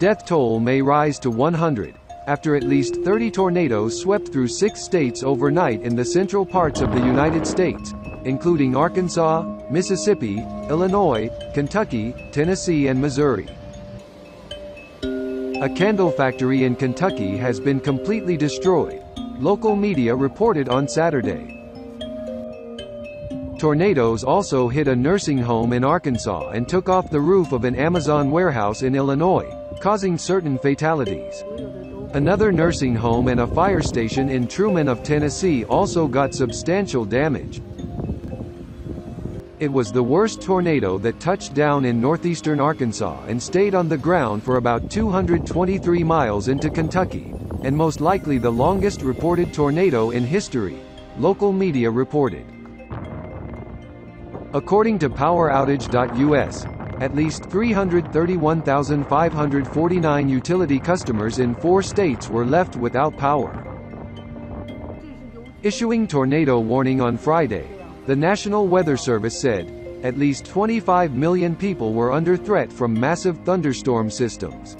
death toll may rise to 100, after at least 30 tornadoes swept through 6 states overnight in the central parts of the United States, including Arkansas, Mississippi, Illinois, Kentucky, Tennessee and Missouri. A candle factory in Kentucky has been completely destroyed, local media reported on Saturday. Tornadoes also hit a nursing home in Arkansas and took off the roof of an Amazon warehouse in Illinois, causing certain fatalities. Another nursing home and a fire station in Truman of Tennessee also got substantial damage. It was the worst tornado that touched down in northeastern Arkansas and stayed on the ground for about 223 miles into Kentucky, and most likely the longest reported tornado in history, local media reported. According to PowerOutage.us, at least 331,549 utility customers in 4 states were left without power. Issuing tornado warning on Friday, the National Weather Service said, at least 25 million people were under threat from massive thunderstorm systems.